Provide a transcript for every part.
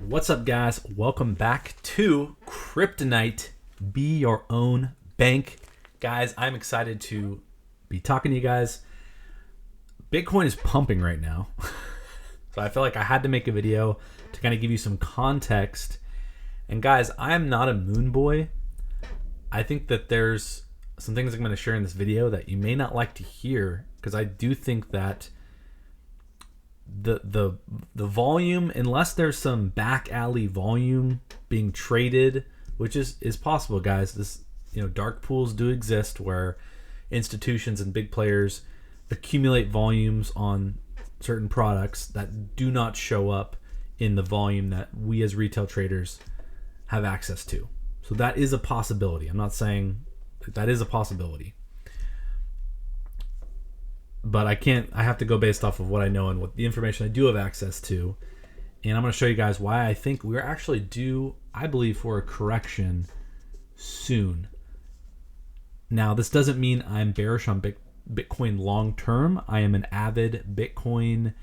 What's up, guys? Welcome back to Kryptonite. Be your own bank. Guys, I'm excited to be talking to you guys. Bitcoin is pumping right now. So I feel like I had to make a video to kind of give you some context. And guys, I'm not a moon boy. I think that there's some things I'm going to share in this video that you may not like to hear, because I do think that the volume, unless there's some back alley volume being traded, which is possible, guys. This, dark pools do exist where institutions and big players accumulate volumes on certain products that do not show up in the volume that we as retail traders have access to. So that is a possibility. I'm not saying that is a possibility, but I have to go based off of what I know and what the information I do have access to. And I'm going to show you guys why I think we're actually due, I believe, for a correction soon. Now, this doesn't mean I'm bearish on Bitcoin long term. I am an avid Bitcoin,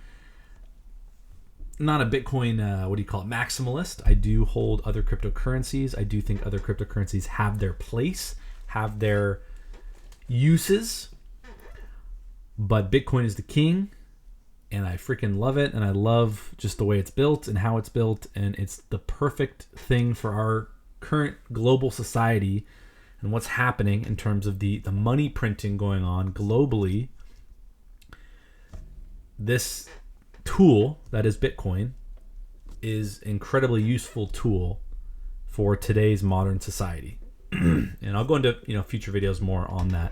not a Bitcoin, maximalist. I do hold other cryptocurrencies. I do think other cryptocurrencies have their place, have their uses. But Bitcoin is the king, and I freaking love it, and I love just the way it's built and how it's built, and it's the perfect thing for our current global society and what's happening in terms of the money printing going on globally. This tool that is Bitcoin is an incredibly useful tool for today's modern society. And I'll go into future videos more on that.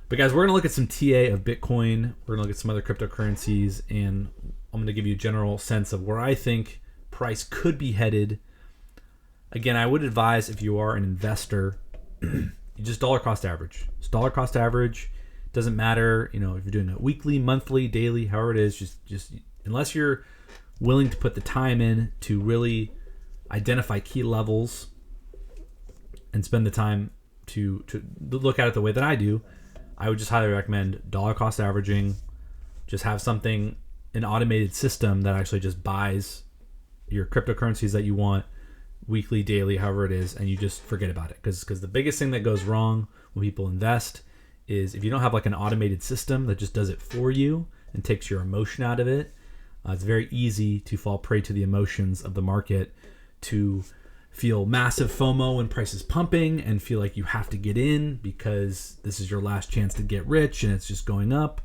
But guys, we're going to look at some TA of Bitcoin. We're going to look at some other cryptocurrencies, and I'm going to give you a general sense of where I think price could be headed. Again, I would advise, if you are an investor, you just dollar cost average. It's dollar cost average. Doesn't matter, if you're doing it weekly, monthly, daily, however it is, just unless you're willing to put the time in to really identify key levels and spend the time to look at it the way that I do, I would just highly recommend dollar cost averaging. Just have an automated system that actually just buys your cryptocurrencies that you want weekly, daily, however it is, and you just forget about it. Because the biggest thing that goes wrong when people invest is if you don't have like an automated system that just does it for you and takes your emotion out of it. It's very easy to fall prey to the emotions of the market, to feel massive FOMO when price is pumping and feel like you have to get in because this is your last chance to get rich and it's just going up,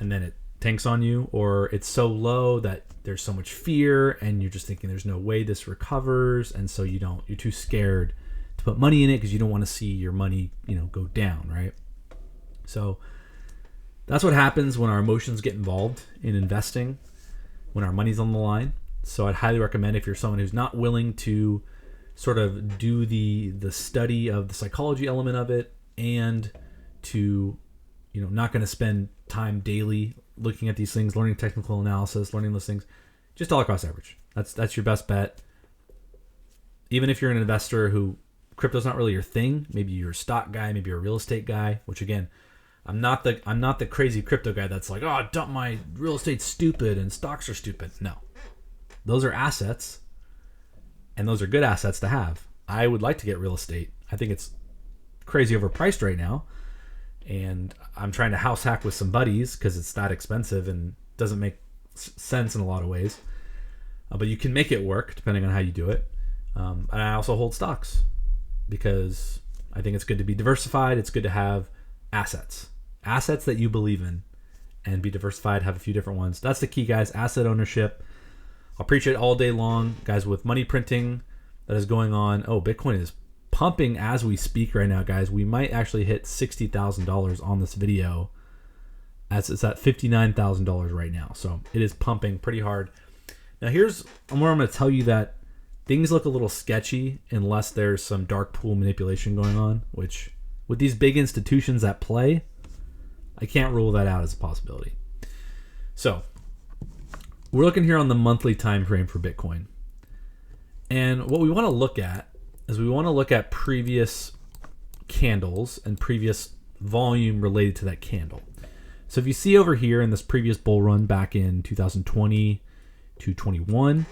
and then it tanks on you, or it's so low that there's so much fear and you're just thinking there's no way this recovers, and so you're too scared to put money in it because you don't want to see your money go down, right? So that's what happens when our emotions get involved in investing, when our money's on the line. So I'd highly recommend, if you're someone who's not willing to sort of do the study of the psychology element of it, and to, not going to spend time daily looking at these things, learning technical analysis, learning those things, just dollar cost average. That's your best bet. Even if you're an investor who crypto's not really your thing, maybe you're a stock guy, maybe you're a real estate guy, which again, I'm not the crazy crypto guy that's like, oh, dump my real estate's stupid and stocks are stupid. No. Those are assets, and those are good assets to have. I would like to get real estate. I think it's crazy overpriced right now, and I'm trying to house hack with some buddies because it's that expensive and doesn't make sense in a lot of ways. But you can make it work depending on how you do it. And I also hold stocks because I think it's good to be diversified. It's good to have assets that you believe in, and be diversified, have a few different ones. That's the key, guys. Asset ownership. I'll preach it all day long, guys, with money printing that is going on. Oh, Bitcoin is pumping as we speak right now, guys. We might actually hit $60,000 on this video. It's at $59,000 right now. So it is pumping pretty hard. Now here's where I'm going to tell you that things look a little sketchy unless there's some dark pool manipulation going on, which with these big institutions at play, I can't rule that out as a possibility. So we're looking here on the monthly time frame for Bitcoin. And what we want to look at is we want to look at previous candles and previous volume related to that candle. So if you see over here in this previous bull run back in 2020 to 21,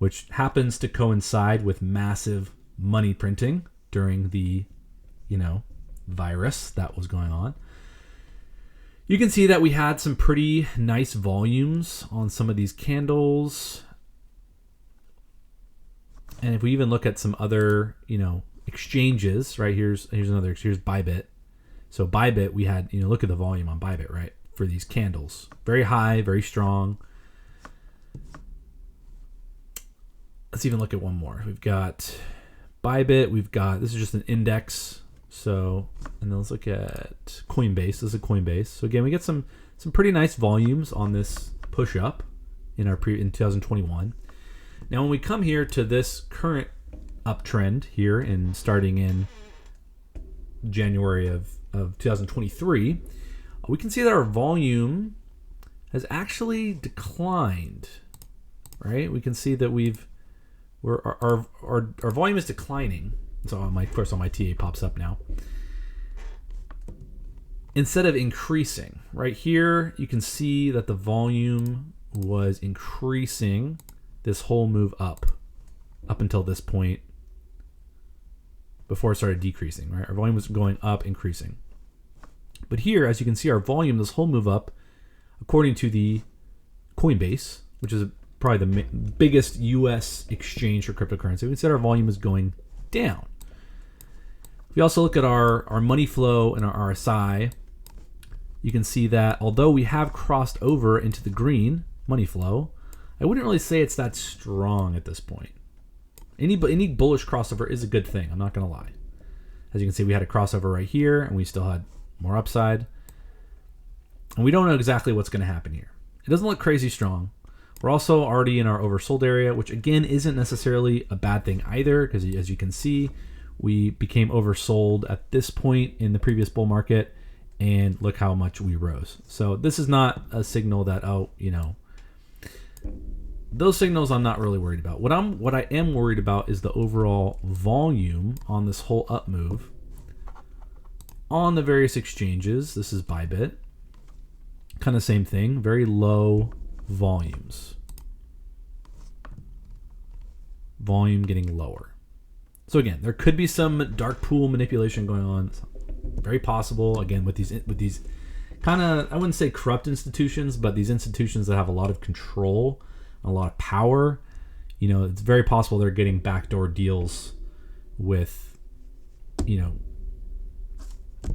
which happens to coincide with massive money printing during the, virus that was going on. You can see that we had some pretty nice volumes on some of these candles. And if we even look at some other, exchanges, right? Here's Bybit. So Bybit, we had, look at the volume on Bybit, right? For these candles. Very high, very strong. Let's even look at one more. We've got Bybit. This is just an index. So, and then let's look at Coinbase. This is a Coinbase. So again, we get some pretty nice volumes on this push up in 2021. Now, when we come here to this current uptrend here and starting in January of 2023, we can see that our volume has actually declined, right? We can see that our volume is declining. So on my TA pops up now. Instead of increasing, right here, you can see that the volume was increasing this whole move up until this point before it started decreasing, right? Our volume was going up, increasing. But here, as you can see, our volume, this whole move up, according to the Coinbase, which is probably the biggest US exchange for cryptocurrency, we said our volume is going down. If we also look at our money flow and our RSI, you can see that although we have crossed over into the green money flow, I wouldn't really say it's that strong at this point. Any bullish crossover is a good thing. I'm not going to lie. As you can see, we had a crossover right here, and we still had more upside. And we don't know exactly what's going to happen here. It doesn't look crazy strong. We're also already in our oversold area, which again isn't necessarily a bad thing either, because as you can see, we became oversold at this point in the previous bull market, and look how much we rose. So this is not a signal that, those signals I'm not really worried about. What I am worried about is the overall volume on this whole up move on the various exchanges. This is Bybit. Kind of same thing, very low volumes. Volume getting lower. So again, there could be some dark pool manipulation going on. It's very possible, again, with these kind of, I wouldn't say corrupt institutions, but these institutions that have a lot of control, a lot of power. It's very possible they're getting backdoor deals with,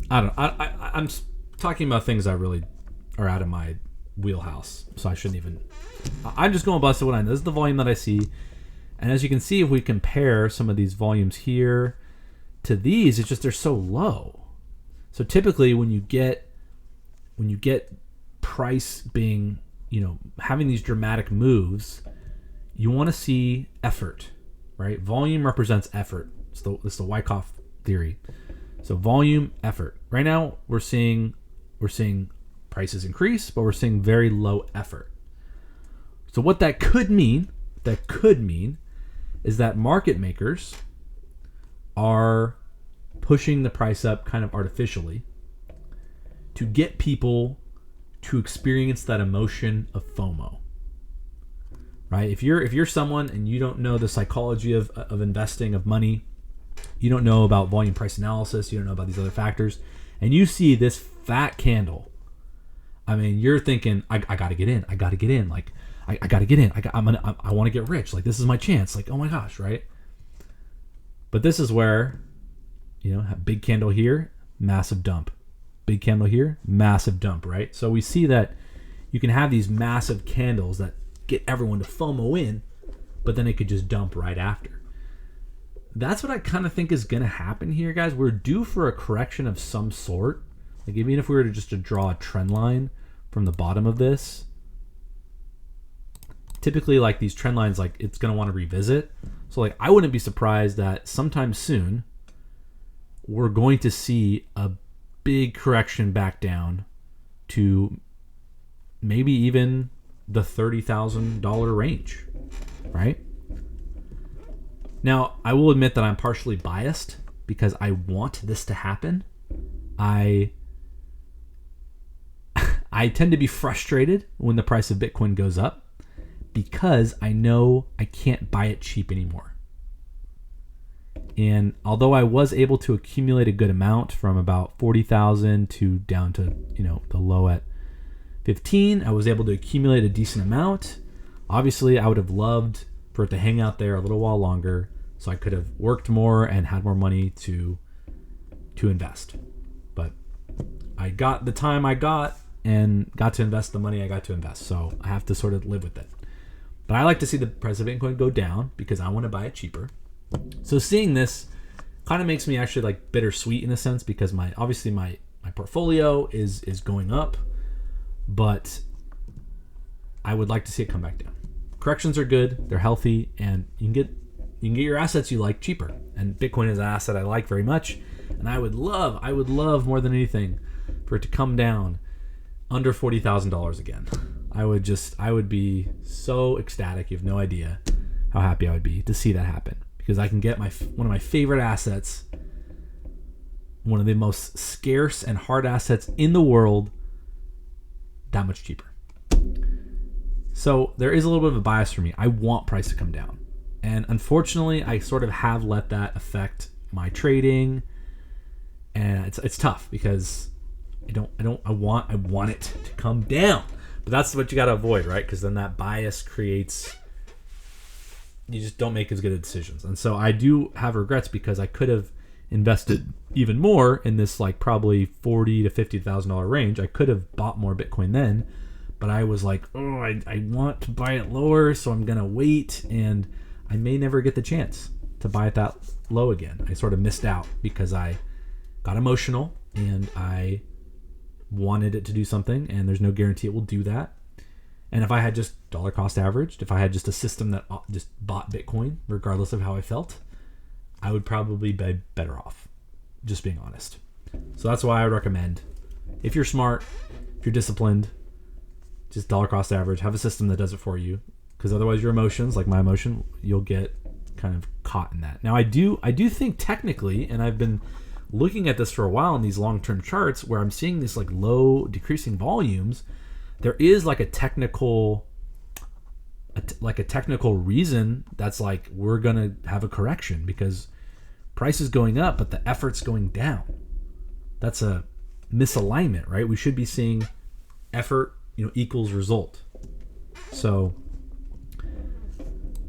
I'm talking about things that really are out of my wheelhouse, so I shouldn't even. I'm just going busted what I know. This is the volume that I see, and as you can see, if we compare some of these volumes here to these, it's just they're so low. So typically, when you get price being, having these dramatic moves, you want to see effort, right? Volume represents effort. It's the Wyckoff theory. So volume, effort. Right now, we're seeing prices increase, but we're seeing very low effort. So what that could mean is that market makers are pushing the price up kind of artificially to get people to experience that emotion of FOMO. Right? If you're someone and you don't know the psychology of investing, of money, you don't know about volume price analysis, you don't know about these other factors, and you see this fat candle, I mean, you're thinking, I gotta get in. Like, I gotta get in. I want to get rich. Like, this is my chance. Like, oh my gosh, right? But this is where, big candle here, massive dump. Big candle here, massive dump, right? So we see that you can have these massive candles that get everyone to FOMO in, but then it could just dump right after. That's what I kind of think is going to happen here, guys. We're due for a correction of some sort. Like, even if we were to draw a trend line from the bottom of this, typically, like, these trend lines, like, it's going to want to revisit. So, like, I wouldn't be surprised that sometime soon we're going to see a big correction back down to maybe even the $30,000 range, right? Now, I will admit that I'm partially biased because I want this to happen. I tend to be frustrated when the price of Bitcoin goes up because I know I can't buy it cheap anymore. And although I was able to accumulate a good amount from about 40,000 to down to, the low at 15, I was able to accumulate a decent amount. Obviously, I would have loved for it to hang out there a little while longer so I could have worked more and had more money to invest. But I got the time I got and got to invest the money I got to invest. So I have to sort of live with it. But I like to see the price of Bitcoin go down because I want to buy it cheaper. So seeing this kind of makes me actually like bittersweet in a sense, because my portfolio is going up, but I would like to see it come back down. Corrections are good, they're healthy, and you can get your assets you like cheaper. And Bitcoin is an asset I like very much, and I would love more than anything for it to come down under $40,000 again. I would be so ecstatic. You have no idea how happy I would be to see that happen, because I can get one of my favorite assets, one of the most scarce and hard assets in the world, that much cheaper. So there is a little bit of a bias for me. I want price to come down. And unfortunately, I sort of have let that affect my trading. And it's tough because I want it to come down. But that's what you got to avoid, right? Because then that bias creates, you just don't make as good of decisions. And so I do have regrets because I could have invested even more in this like probably $40,000 to $50,000 range. I could have bought more Bitcoin then, but I was like, I want to buy it lower, so I'm going to wait, and I may never get the chance to buy it that low again. I sort of missed out because I got emotional and I wanted it to do something, and there's no guarantee it will do that. And if I had just dollar cost averaged, if I had just a system that just bought Bitcoin regardless of how I felt, I would probably be better off, just being honest. So that's why I would recommend, if you're smart, if you're disciplined, just dollar cost average, have a system that does it for you, because otherwise your emotions, like my emotion, you'll get kind of caught in that. Now I do think technically, and I've been looking at this for a while in these long-term charts where I'm seeing these like low decreasing volumes, there is like a technical reason that's like we're gonna have a correction because price is going up but the effort's going down. That's a misalignment, right? We should be seeing effort equals result. So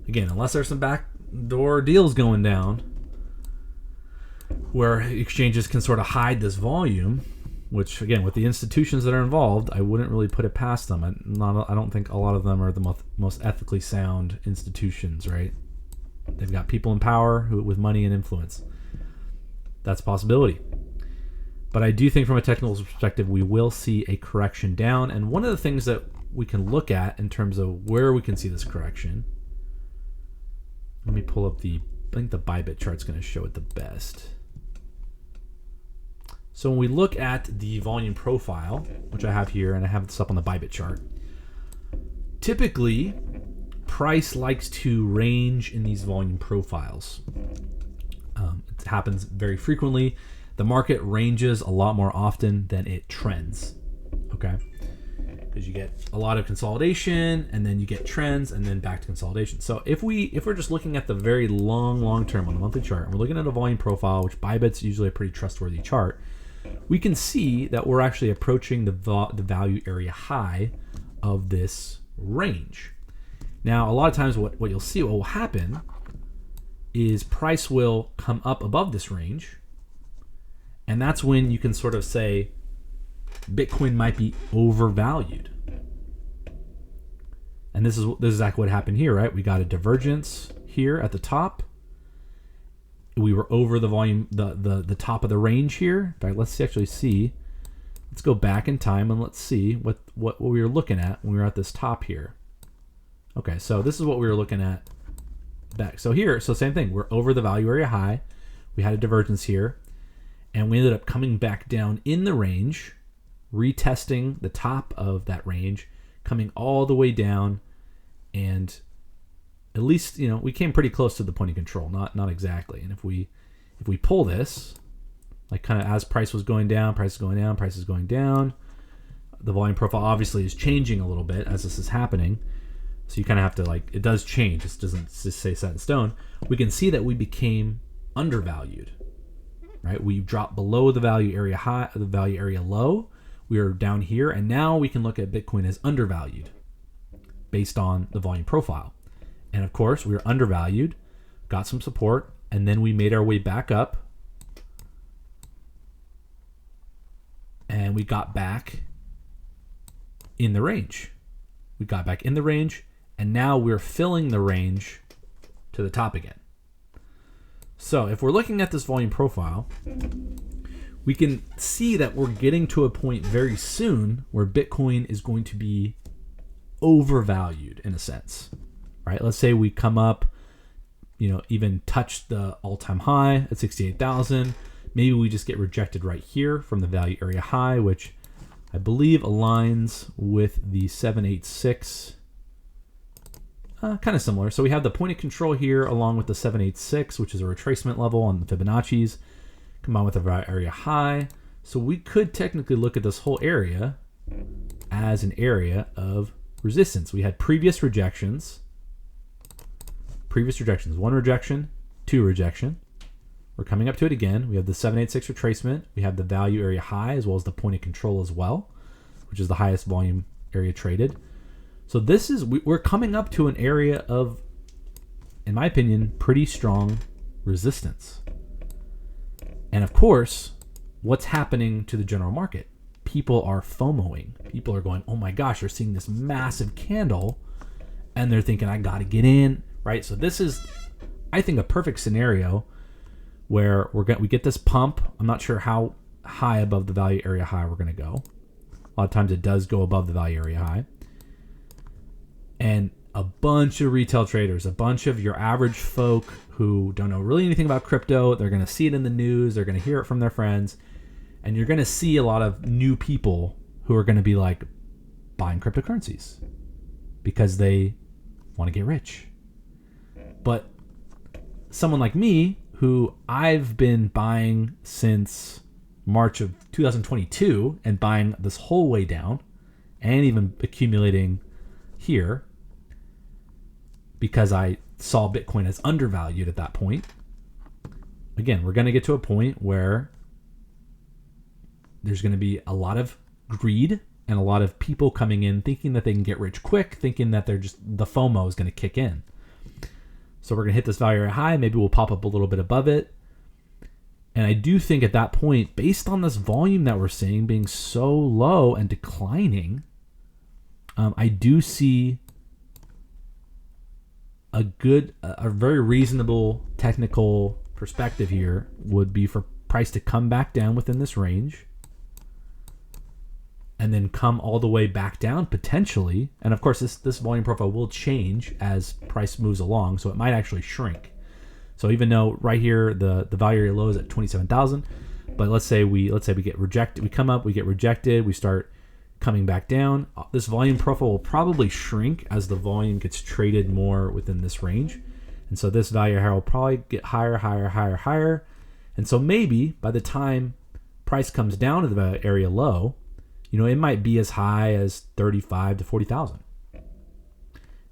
again, unless there's some backdoor deals going down where exchanges can sort of hide this volume, which again, with the institutions that are involved, I wouldn't really put it past them. I don't think a lot of them are the most ethically sound institutions, right? They've got people in power with money and influence. That's a possibility. But I do think from a technical perspective, we will see a correction down. And one of the things that we can look at in terms of where we can see this correction, let me pull up I think the Bybit chart's going to show it the best. So when we look at the volume profile, which I have here, and I have this up on the Bybit chart, typically price likes to range in these volume profiles. It happens very frequently. The market ranges a lot more often than it trends, okay? Because you get a lot of consolidation, and then you get trends, and then back to consolidation. So if we're just looking at the very long term on the monthly chart, and we're looking at a volume profile, which Bybit's usually a pretty trustworthy chart, we can see that we're actually approaching the value area high of this range. Now, a lot of times what you'll see, what will happen is price will come up above this range, and that's when you can sort of say Bitcoin might be overvalued. And this is exactly what happened here, right? We got a divergence here at the top. We were over the volume, the top of the range here. In fact, let's actually see. Let's go back in time and let's see what we were looking at when we were at this top here. Okay, so this is what we were looking at back. So same thing. We're over the value area high. We had a divergence here, and we ended up coming back down in the range, retesting the top of that range, coming all the way down, and at least we came pretty close to the point of control. Not exactly. And if we pull this, like kind of as price was going down, price is going down, price is going down, the volume profile obviously is changing a little bit as this is happening. So you kind of have to like, it does change. It doesn't just say set in stone. We can see that we became undervalued, right? We dropped below the value area high, the value area low. We are down here, and now we can look at Bitcoin as undervalued based on the volume profile. And of course, we were undervalued, got some support, and then we made our way back up, and we got back in the range. We got back in the range, and now we're filling the range to the top again. So if we're looking at this volume profile, we can see that we're getting to a point very soon where Bitcoin is going to be overvalued in a sense, right? Let's say we come up, even touch the all-time high at 68,000. Maybe we just get rejected right here from the value area high, which I believe aligns with the 786. Kind of similar. So we have the point of control here along with the 786, which is a retracement level on the Fibonacci's, combined with the value area high. So we could technically look at this whole area as an area of resistance. We had previous rejections. One rejection, two rejection. We're coming up to it again. We have the 786 retracement. We have the value area high as well as the point of control as well, which is the highest volume area traded. So this is, we're coming up to an area of, in my opinion, pretty strong resistance. And of course, what's happening to the general market? People are FOMOing. People are going, oh my gosh, they're seeing this massive candle and they're thinking, I got to get in, right? So this is, I think, a perfect scenario where we get this pump. I'm not sure how high above the value area high we're going to go. A lot of times it does go above the value area high. And a bunch of retail traders, a bunch of your average folk who don't know really anything about crypto, they're going to see it in the news, they're going to hear it from their friends, and you're going to see a lot of new people who are going to be like buying cryptocurrencies because they want to get rich. But someone like me, who I've been buying since March of 2022 and buying this whole way down and even accumulating here because I saw Bitcoin as undervalued at that point. Again, we're going to get to a point where there's going to be a lot of greed and a lot of people coming in thinking that they can get rich quick, thinking that they're just, the FOMO is going to kick in. So we're going to hit this value area high. Maybe we'll pop up a little bit above it. And I do think at that point, based on this volume that we're seeing being so low and declining, I do see a very reasonable technical perspective here would be for price to come back down within this range and then come all the way back down potentially. And of course, this volume profile will change as price moves along, so it might actually shrink. So even though right here the value area low is at 27,000, but let's say we get rejected, we come up, we get rejected, we start coming back down. This volume profile will probably shrink as the volume gets traded more within this range. And so this value here will probably get higher. And so maybe by the time price comes down to the area low, it might be as high as 35 to 40,000.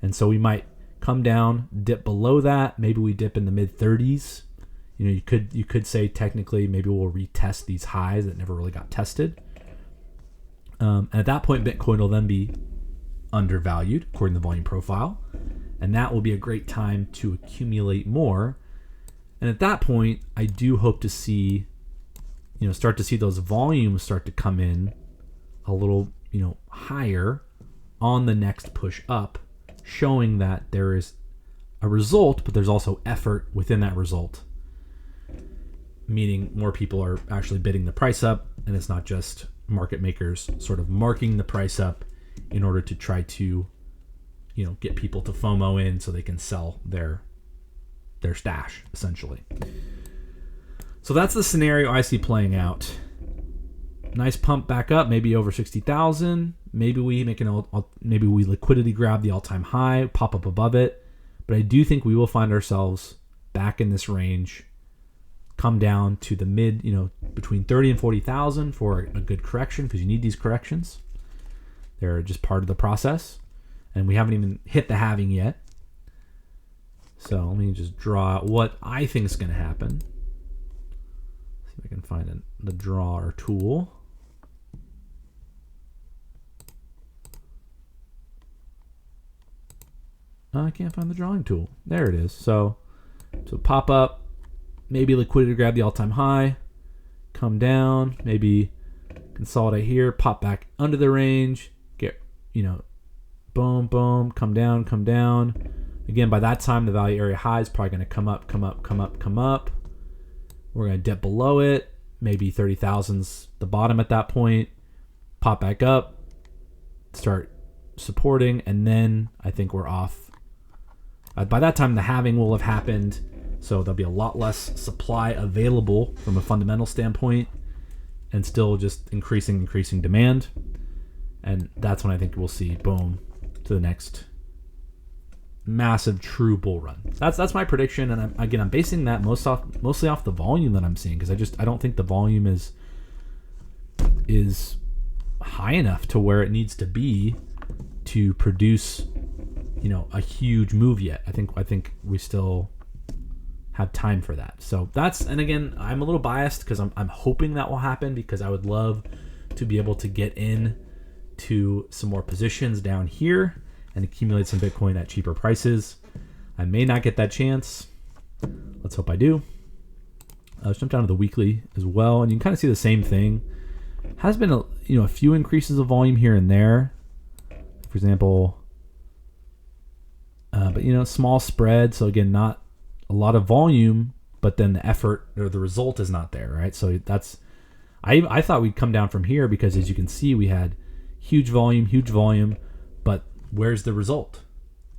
And so we might come down, dip below that. Maybe we dip in the mid 30s. You could say technically maybe we'll retest these highs that never really got tested. And at that point, Bitcoin will then be undervalued according to the volume profile. And that will be a great time to accumulate more. And at that point, I do hope to see, start to see those volumes start to come in a little, higher on the next push up, showing that there is a result, but there's also effort within that result. Meaning more people are actually bidding the price up, and it's not just market makers sort of marking the price up in order to try to, get people to FOMO in so they can sell their stash, essentially. So that's the scenario I see playing out. Nice pump back up, maybe over 60,000. Maybe we maybe we liquidity grab the all-time high, pop up above it. But I do think we will find ourselves back in this range, come down to the mid, between 30 and 40,000 for a good correction, because you need these corrections. They're just part of the process. And we haven't even hit the halving yet. So let me just draw what I think is going to happen. See if I can find the drawer tool. I can't find the drawing tool. There it is. So pop up, maybe liquidity to grab the all-time high, come down, maybe consolidate here, pop back under the range, get, boom, boom, come down, come down. Again, by that time, the value area high is probably going to come up, come up, come up, come up. We're going to dip below it. Maybe 30,000's the bottom at that point. Pop back up, start supporting, and then I think we're off. By that time, the halving will have happened, so there'll be a lot less supply available from a fundamental standpoint, and still just increasing demand. And that's when I think we'll see, boom, to the next massive true bull run. That's my prediction, and I'm basing that mostly off the volume that I'm seeing, because I don't think the volume is high enough to where it needs to be to produce a huge move yet. I think we still have time for that. So and again, I'm a little biased because I'm hoping that will happen, because I would love to be able to get in to some more positions down here and accumulate some Bitcoin at cheaper prices. I may not get that chance. Let's hope I do. Let's jump down to the weekly as well, and you can kind of see the same thing. Has been a few increases of volume here and there. For example, but small spread. So again, not a lot of volume, but then the effort or the result is not there, right? So I thought we'd come down from here, because as you can see, we had huge volume, but where's the result?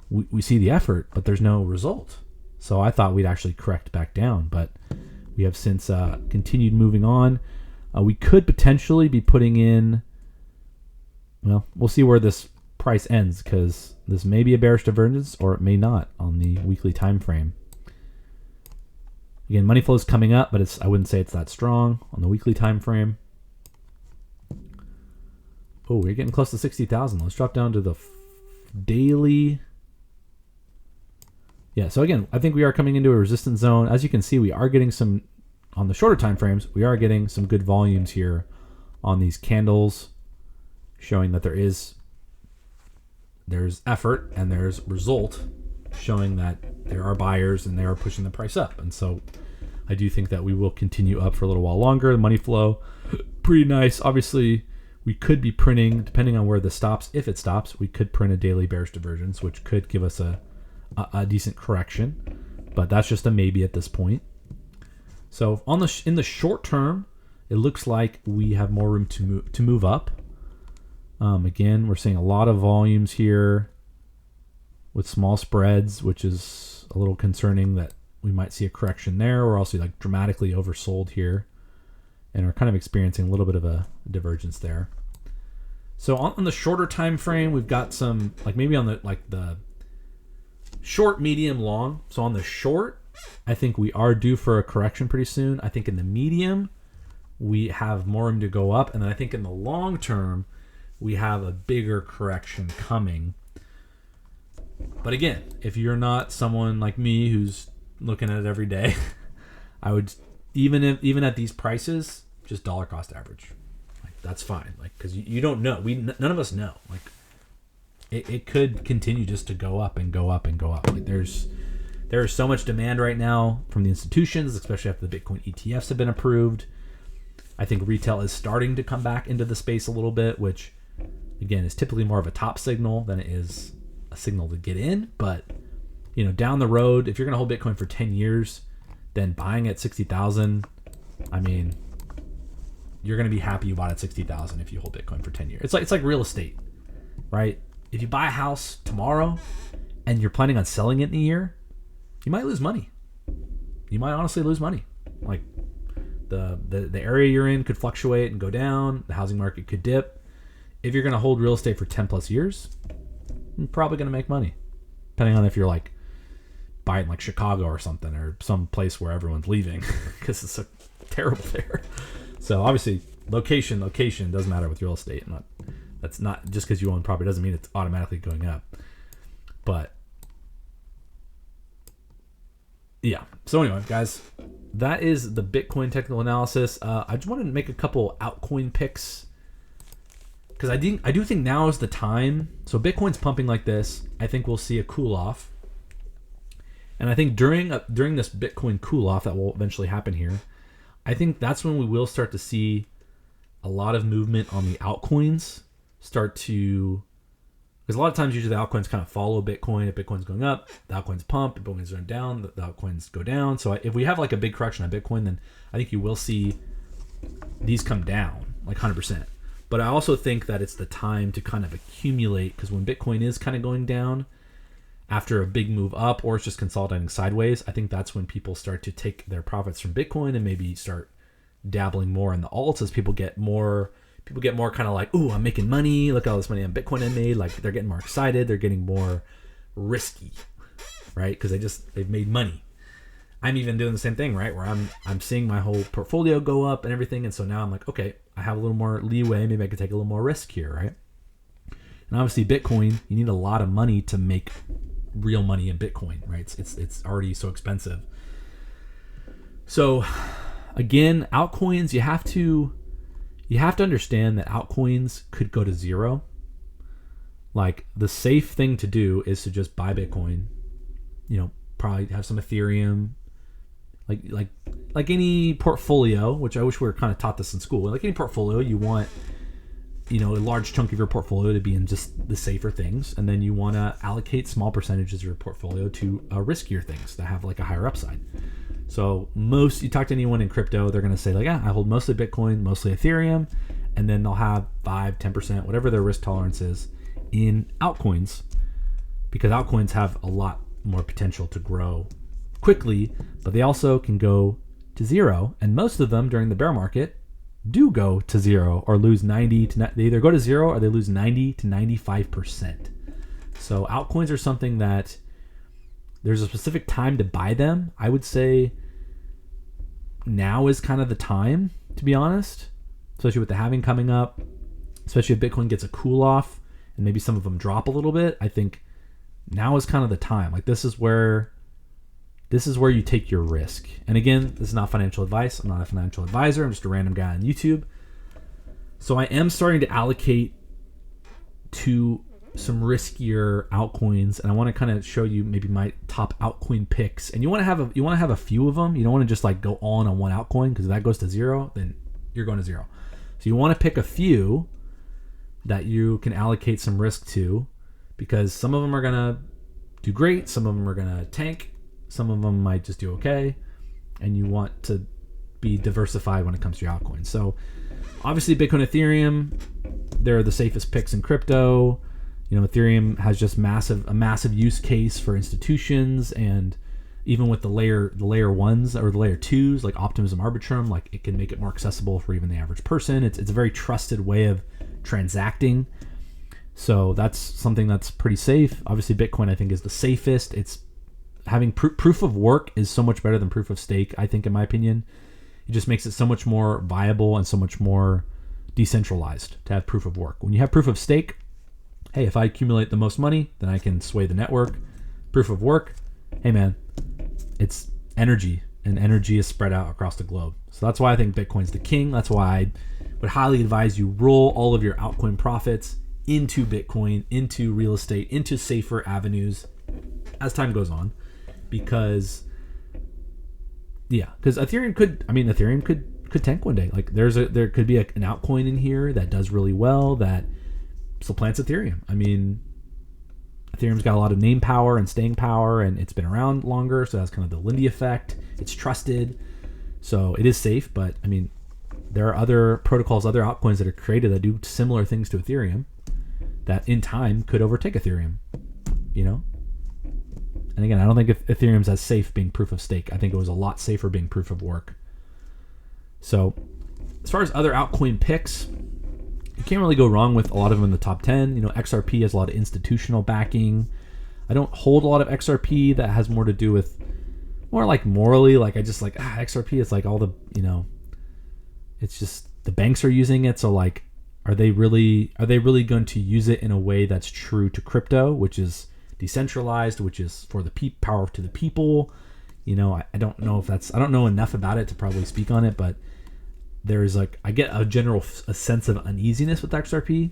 We see the effort, but there's no result. So I thought we'd actually correct back down, but we have since continued moving on. We could potentially be putting in, well, we'll see where this price ends, because this may be a bearish divergence or it may not on the weekly time frame. Again, money flow is coming up, but I wouldn't say it's that strong on the weekly time frame. Oh, we're getting close to 60,000. Let's drop down to the daily. Yeah, so again, I think we are coming into a resistance zone. As you can see, we are getting some, on the shorter time frames, we are getting some good volumes here on these candles, showing that there's effort and there's result, showing that there are buyers and they are pushing the price up. And so I do think that we will continue up for a little while longer. The money flow, pretty nice. Obviously, we could be printing, depending on where this stops, if it stops, we could print a daily bearish divergence, which could give us a decent correction, but that's just a maybe at this point. So in the short term, it looks like we have more room to move up. Again, we're seeing a lot of volumes here with small spreads, which is a little concerning that we might see a correction there. We're also dramatically oversold here, and we're kind of experiencing a little bit of a divergence there. So on the shorter time frame, we've got some, maybe on the short, medium, long. So on the short, I think we are due for a correction pretty soon. I think in the medium, we have more room to go up, and then I think in the long term, we have a bigger correction coming. But again, if you're not someone like me who's looking at it every day, I would, even at these prices, just dollar cost average. That's fine. Because you don't know. None of us know. It could continue just to go up and go up and go up. There is so much demand right now from the institutions, especially after the Bitcoin ETFs have been approved. I think retail is starting to come back into the space a little bit, which again is typically more of a top signal than it is a signal to get in. But down the road, if you're going to hold Bitcoin for 10 years, then buying at 60,000, I mean, you're going to be happy you bought at 60,000 if you hold Bitcoin for 10 years. It's like real estate, right? If you buy a house tomorrow and you're planning on selling it in a year, you might lose money. You might honestly lose money. The area you're in could fluctuate and go down. The housing market could dip. If you're going to hold real estate for 10 plus years, you're probably going to make money, depending on if you're buying Chicago or something, or some place where everyone's leaving because it's so terrible there. So obviously location doesn't matter with real estate. I'm not That's not just because you own property doesn't mean it's automatically going up. But yeah. So anyway, guys, that is the Bitcoin technical analysis. I just wanted to make a couple altcoin picks because I do think now is the time. So Bitcoin's pumping like this. I think we'll see a cool off, and I think during this Bitcoin cool off that will eventually happen here, I think that's when we will start to see a lot of movement on the altcoins start to, because a lot of times usually the altcoins kind of follow Bitcoin. If Bitcoin's going up, the altcoins pump. If Bitcoin's going down, the altcoins go down. So if we have like a big correction on Bitcoin, then I think you will see these come down like 100%. But I also think that it's the time to kind of accumulate, because when Bitcoin is kind of going down after a big move up, or it's just consolidating sideways, I think that's when people start to take their profits from Bitcoin and maybe start dabbling more in the alts as people get more kind of like, ooh, I'm making money. Look at all this money on Bitcoin I made. Like they're getting more excited. They're getting more risky, right? Because they've made money. I'm even doing the same thing, right? Where I'm seeing my whole portfolio go up and everything. And so now I'm like, okay, I have a little more leeway. Maybe I could take a little more risk here, right? And obviously Bitcoin, you need a lot of money to make real money in Bitcoin, right? It's already so expensive. So again, altcoins, you have to understand that altcoins could go to zero. Like the safe thing to do is to just buy Bitcoin, probably have some Ethereum, like any portfolio, which I wish we were kind of taught this in school. Like any portfolio, you want, a large chunk of your portfolio to be in just the safer things. And then you want to allocate small percentages of your portfolio to riskier things that have like a higher upside. So you talk to anyone in crypto, they're going to say like, I hold mostly Bitcoin, mostly Ethereum, and then they'll have 5, 10%, whatever their risk tolerance is in altcoins, because altcoins have a lot more potential to grow quickly, but they also can go to zero. And most of them during the bear market do go to zero or lose they either go to zero or they lose 90 to 95%. So altcoins are something that there's a specific time to buy them. I would say now is kind of the time, to be honest, especially with the halving coming up, especially if Bitcoin gets a cool off and maybe some of them drop a little bit. I think now is kind of the time. Like this is where you take your risk. And again, this is not financial advice. I'm not a financial advisor. I'm just a random guy on YouTube. So I am starting to allocate to some riskier altcoins, and I want to kind of show you maybe my top altcoin picks. And you want to have a few of them. You don't want to just like go all in on one altcoin, because if that goes to zero, then you're going to zero. So you want to pick a few that you can allocate some risk to, because some of them are gonna do great, some of them are gonna tank, some of them might just do okay, and you want to be diversified when it comes to your altcoins. So obviously Bitcoin, Ethereum, they're the safest picks in crypto. Ethereum has just a massive use case for institutions, and even with the layer ones or the layer twos, like Optimism, Arbitrum, like it can make it more accessible for even the average person. It's a very trusted way of transacting. So that's something that's pretty safe. Obviously Bitcoin, I think, is the safest. It's having proof of work is so much better than proof of stake, I think, in my opinion. It just makes it so much more viable and so much more decentralized to have proof of work. When you have proof of stake, hey, if I accumulate the most money, then I can sway the network. Proof of work, hey man, it's energy, and energy is spread out across the globe. So that's why I think Bitcoin's the king. That's why I would highly advise you roll all of your altcoin profits into Bitcoin, into real estate, into safer avenues as time goes on. Because Ethereum could tank one day. Like there could be an altcoin in here that does really well that supplants Ethereum. I mean, Ethereum's got a lot of name power and staying power, and it's been around longer, so that's kind of the Lindy effect. It's trusted, so it is safe. But I mean, there are other protocols, other altcoins that are created that do similar things to Ethereum that in time could overtake Ethereum. And again, I don't think Ethereum's as safe being proof of stake. I think it was a lot safer being proof of work. So as far as other altcoin picks, you can't really go wrong with a lot of them in the top 10. XRP has a lot of institutional backing. I don't hold a lot of XRP. That has more to do with more like morally. Like I just like XRP. It's like all the, it's just the banks are using it. So like Are they really going to use it in a way that's true to crypto, which is decentralized, which is for the power to the people? You know, I don't know if that's, I don't know enough about it to probably speak on it, but there's like, I get a sense of uneasiness with XRP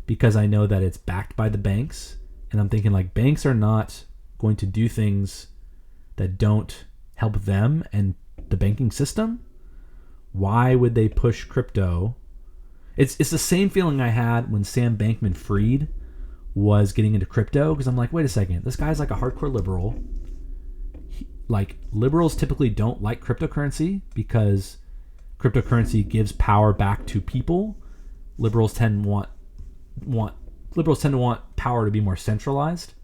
because I know that it's backed by the banks, and I'm thinking like banks are not going to do things that don't help them and the banking system. Why would they push crypto? It's the same feeling I had when Sam Bankman-Fried was getting into crypto, because I'm like, wait a second, this guy's like a hardcore liberal. Like, liberals typically don't like cryptocurrency because cryptocurrency gives power back to people. Liberals tend to want power to be more centralized.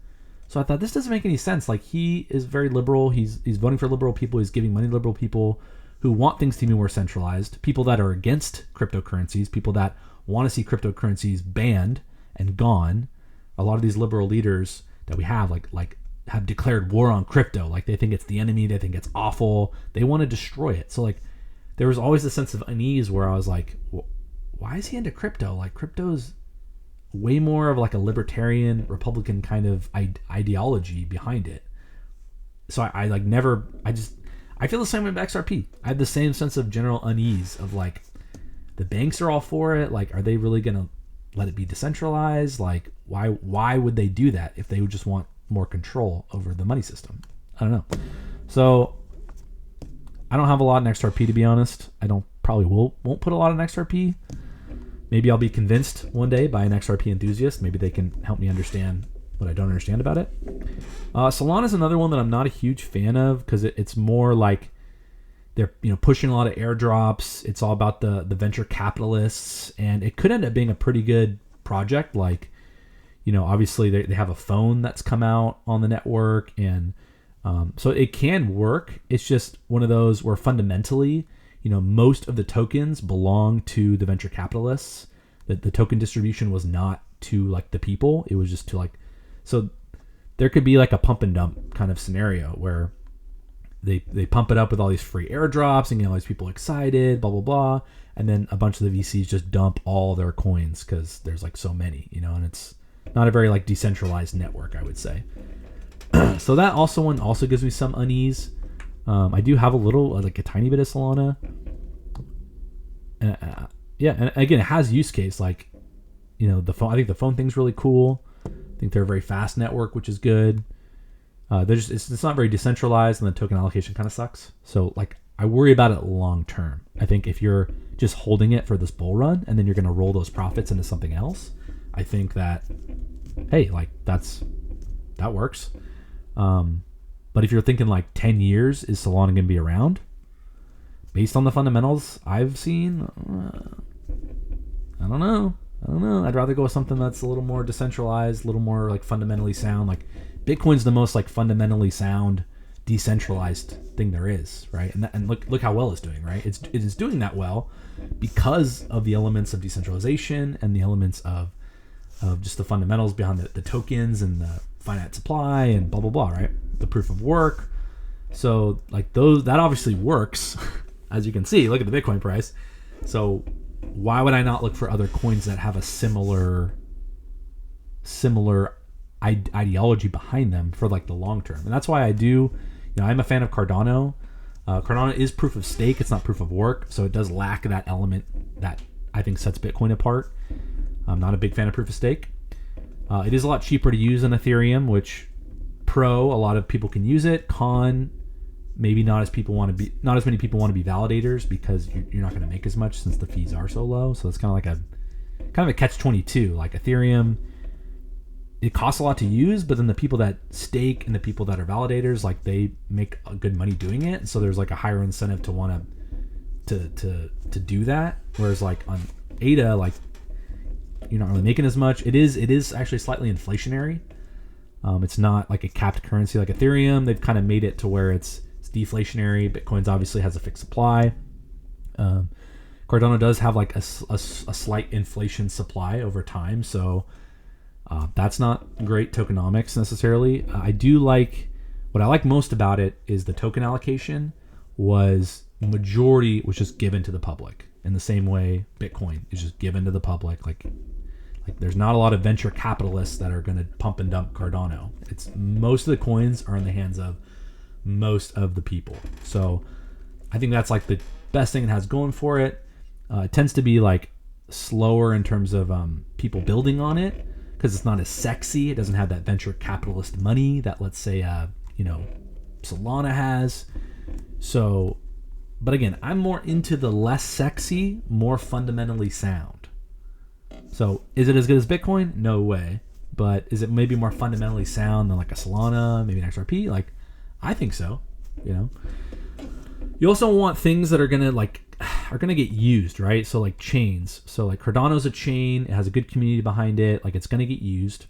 So I thought, this doesn't make any sense. Like, he is very liberal. He's voting for liberal people. He's giving money to liberal people who want things to be more centralized. People that are against cryptocurrencies, people that want to see cryptocurrencies banned and gone. A lot of these liberal leaders that we have, like have declared war on crypto. Like, they think it's the enemy. They think it's awful. They want to destroy it. So like, there was always a sense of unease where I was like, why is he into crypto? Like, crypto's way more of like a libertarian Republican kind of ideology behind it. So I feel the same way with XRP. I have the same sense of general unease of like, the banks are all for it. Like, are they really going to let it be decentralized? Like, why would they do that if they would just want more control over the money system? I don't know. So I don't have a lot in XRP, to be honest. I won't put a lot in XRP. Maybe I'll be convinced one day by an XRP enthusiast. Maybe they can help me understand what I don't understand about it. Solana is another one that I'm not a huge fan of because it's more like they're pushing a lot of airdrops. It's all about the venture capitalists, and it could end up being a pretty good project. Like, obviously they have a phone that's come out on the network, and so it can work. It's just one of those where fundamentally, most of the tokens belong to the venture capitalists. The token distribution was not to like the people. It was just to like, so there could be like a pump and dump kind of scenario where they pump it up with all these free airdrops and get all these people excited, blah, blah, blah. And then a bunch of the VCs just dump all their coins because there's like so many, and it's not a very like decentralized network, I would say. So that one also gives me some unease. I do have a tiny bit of Solana. And again, it has use case. Like, the phone. I think the phone thing's really cool. I think they're a very fast network, which is good. It's not very decentralized, and the token allocation kind of sucks. So like, I worry about it long term. I think if you're just holding it for this bull run and then you're going to roll those profits into something else, I think that, hey, like that works. But if you're thinking like 10 years, is Solana going to be around? Based on the fundamentals I've seen, I don't know. I'd rather go with something that's a little more decentralized, a little more like fundamentally sound. Like, Bitcoin's the most like fundamentally sound, decentralized thing there is, right? And look how well it's doing, right? It is doing that well because of the elements of decentralization and the elements of just the fundamentals behind the tokens and the finite supply and blah blah blah, right? The proof of work. So like that obviously works, as you can see. Look at the Bitcoin price. So why would I not look for other coins that have a similar ideology behind them for like the long term? And that's why I do. I'm a fan of Cardano. Cardano is proof of stake. It's not proof of work, so it does lack that element that I think sets Bitcoin apart. I'm not a big fan of proof of stake. It is a lot cheaper to use than Ethereum, which pro, a lot of people can use it. Con, maybe not as many people want to be validators because you're not going to make as much since the fees are so low. So it's kind of a catch-22. Like Ethereum, it costs a lot to use, but then the people that stake and the people that are validators, like they make a good money doing it. So there's like a higher incentive to want to do that. Whereas like on ADA, like you're not really making as much. It is actually slightly inflationary. It's not like a capped currency like Ethereum. They've kind of made it to where it's deflationary. Bitcoin's obviously has a fixed supply. Cardano does have like a slight inflation supply over time, so that's not great tokenomics necessarily. What I like most about it is the token allocation was majority was just given to the public. in the same way Bitcoin is just given to the public. Like there's not a lot of venture capitalists that are going to pump and dump Cardano. It's most of the coins are in the hands of most of the people. So I think that's like the best thing it has going for it. It tends to be like slower in terms of people building on it because it's not as sexy. It doesn't have that venture capitalist money that, let's say, Solana has. So, but again, I'm more into the less sexy, more fundamentally sound. So is it as good as Bitcoin? No way. But is it maybe more fundamentally sound than like a Solana, maybe an XRP? Like, I think so. You also want things that are gonna get used, right? So like chains. So like Cardano's a chain. It has a good community behind it. Like it's gonna get used.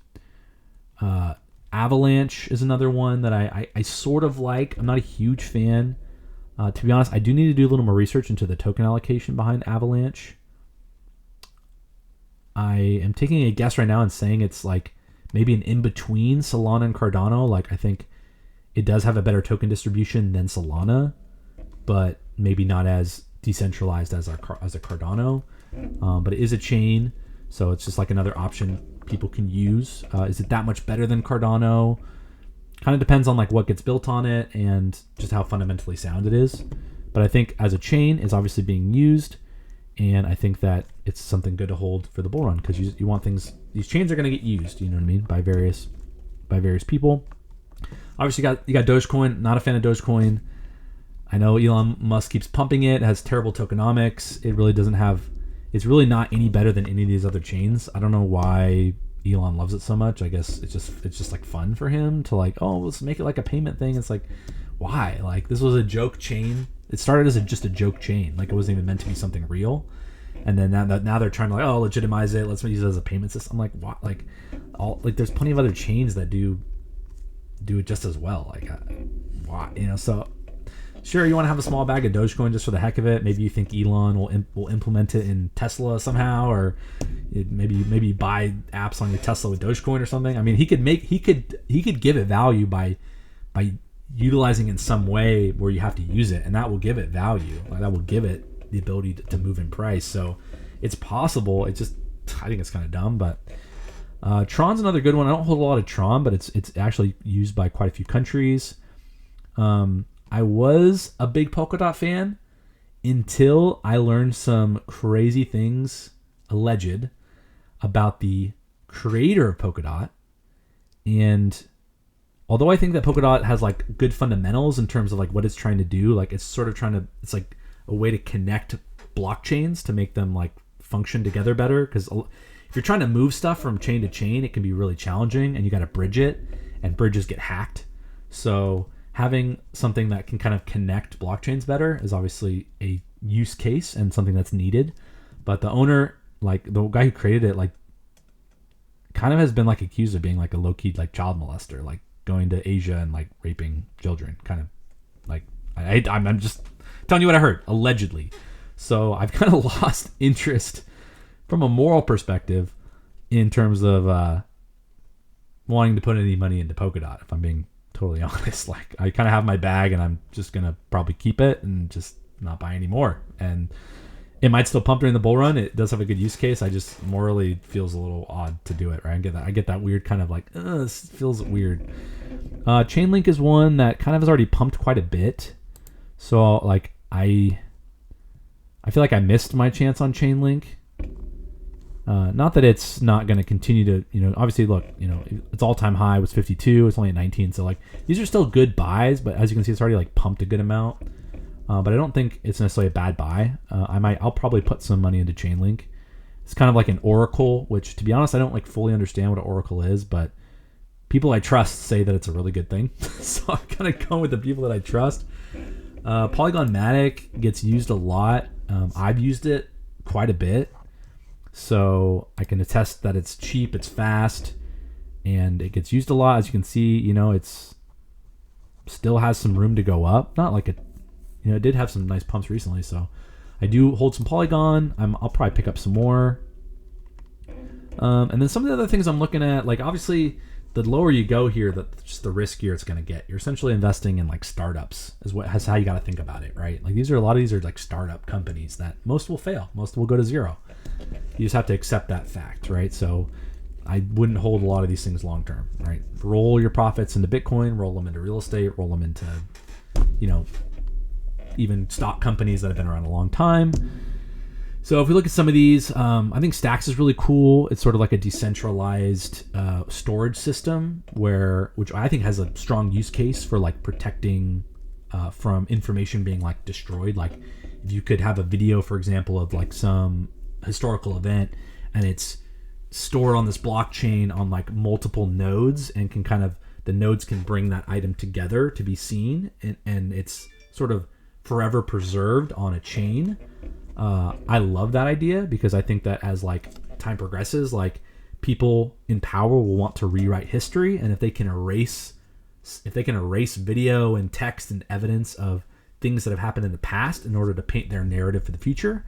Avalanche is another one that I sort of like. I'm not a huge fan. To be honest, I do need to do a little more research into the token allocation behind Avalanche. I am taking a guess right now and saying it's like maybe an in-between Solana and Cardano. Like I think it does have a better token distribution than Solana, but maybe not as decentralized as a Cardano. But it is a chain, so it's just like another option people can use. Is it that much better than Cardano? Kind of depends on like what gets built on it and just how fundamentally sound it is. But I think as a chain, it's obviously being used, and I think that it's something good to hold for the bull run because you want things. These chains are going to get used, you know what I mean, by various people. Obviously, you got Dogecoin. Not a fan of Dogecoin. I know Elon Musk keeps pumping it. It has terrible tokenomics. It really doesn't have. It's really not any better than any of these other chains. I don't know why Elon loves it so much. I guess it's just like fun for him to like, oh, let's make it like a payment thing. It's like, why? Like this was a joke chain. It started as just a joke chain. Like it wasn't even meant to be something real. And then now they're trying to like, oh, legitimize it. Let's use it as a payment system. I'm like, what? Like there's plenty of other chains that do it just as well. Like, why? So sure, you want to have a small bag of Dogecoin just for the heck of it. Maybe you think Elon will implement it in Tesla somehow, or maybe buy apps on your Tesla with Dogecoin or something. I mean, he could give it value by utilizing it in some way where you have to use it, and that will give it value. Like that will give it the ability to move in price. So it's possible. It's just, I think it's kind of dumb, but Tron's another good one. I don't hold a lot of Tron, but it's actually used by quite a few countries. I was a big Polkadot fan until I learned some crazy things, alleged, about the creator of Polkadot. And although I think that Polkadot has like good fundamentals in terms of like what it's trying to do, like it's like a way to connect blockchains to make them like function together better. Because if you're trying to move stuff from chain to chain, it can be really challenging, and you got to bridge it, and bridges get hacked. So having something that can kind of connect blockchains better is obviously a use case and something that's needed. But the owner, like the guy who created it, like kind of has been like accused of being like a low-key like child molester, like going to Asia and like raping children, kind of like I'm just telling you what I heard, allegedly. So I've kind of lost interest from a moral perspective in terms of wanting to put any money into Polkadot, if I'm being totally honest. Like I kind of have my bag and I'm just gonna probably keep it and just not buy any more. And it might still pump during the bull run. It does have a good use case. I just morally feels a little odd to do it, right? I get that weird kind of like, this feels weird. Chainlink is one that kind of has already pumped quite a bit. So like I feel like I missed my chance on Chainlink. Not that it's not going to continue to, obviously look, its all-time high was 52. It's only at 19. So like these are still good buys, but as you can see, it's already like pumped a good amount. But I don't think it's necessarily a bad buy. I'll probably put some money into Chainlink. It's kind of like an Oracle, which to be honest, I don't like fully understand what an Oracle is, but people I trust say that it's a really good thing. So I'm kind of going with the people that I trust. Polygon Matic gets used a lot. I've used it quite a bit. So I can attest that it's cheap, it's fast, and it gets used a lot. As you can see, it's still has some room to go up. Not like it did have some nice pumps recently. So I do hold some Polygon. I'll probably pick up some more. And then some of the other things I'm looking at, like obviously the lower you go here, just the riskier it's going to get. You're essentially investing in like startups is how you got to think about it, right? Like a lot of these are like startup companies that most will fail, most will go to zero. You just have to accept that fact, right? So I wouldn't hold a lot of these things long term, right? Roll your profits into Bitcoin, roll them into real estate, roll them into, even stock companies that have been around a long time. So if we look at some of these, I think Stacks is really cool. It's sort of like a decentralized storage system which I think has a strong use case for like protecting from information being like destroyed. Like if you could have a video, for example, of like some historical event and it's stored on this blockchain on like multiple nodes and the nodes can bring that item together to be seen and it's sort of forever preserved on a chain. I love that idea because I think that as like time progresses, like people in power will want to rewrite history, and if they can erase video and text and evidence of things that have happened in the past in order to paint their narrative for the future,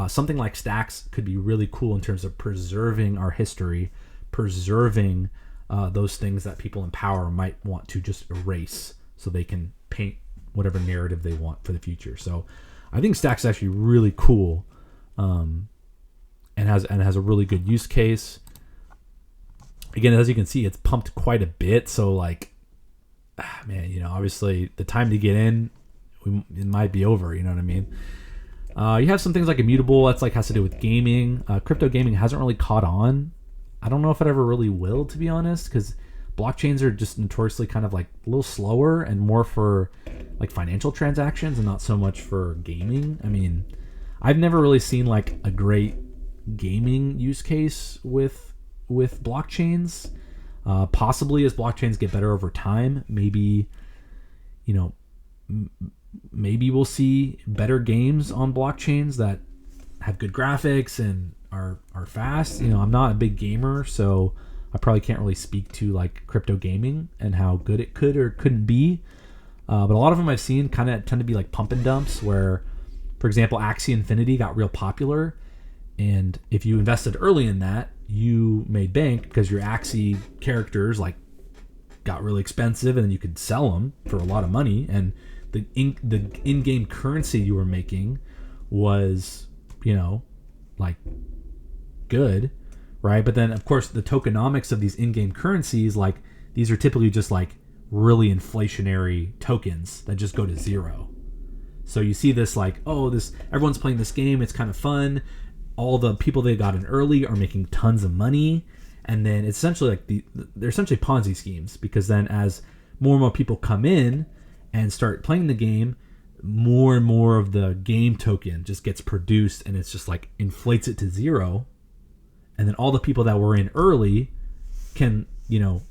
something like Stacks could be really cool in terms of preserving our history, preserving those things that people in power might want to just erase so they can paint whatever narrative they want for the future. So I think Stacks is actually really cool, and has a really good use case. Again, as you can see, it's pumped quite a bit. So like, man, obviously the time to get in, it might be over. You know what I mean? You have some things like Immutable. That's like has to do with gaming. Crypto gaming hasn't really caught on. I don't know if it ever really will, to be honest, because blockchains are just notoriously kind of like a little slower and more for like financial transactions and not so much for gaming. I mean, I've never really seen like a great gaming use case with blockchains. Possibly as blockchains get better over time, maybe we'll see better games on blockchains that have good graphics and are fast. I'm not a big gamer, so I probably can't really speak to like crypto gaming and how good it could or couldn't be. But a lot of them I've seen kind of tend to be like pump and dumps where, for example, Axie Infinity got real popular. And if you invested early in that, you made bank because your Axie characters like got really expensive and then you could sell them for a lot of money. And the in-game currency you were making was, like good. Right. But then, of course, the tokenomics of these in-game currencies, like these are typically just like really inflationary tokens that just go to zero. So you see this like, everyone's playing this game. It's kind of fun. All the people they got in early are making tons of money. And then it's essentially like they're essentially Ponzi schemes, because then as more and more people come in and start playing the game, more and more of the game token just gets produced and it's just like inflates it to zero. And then all the people that were in early can,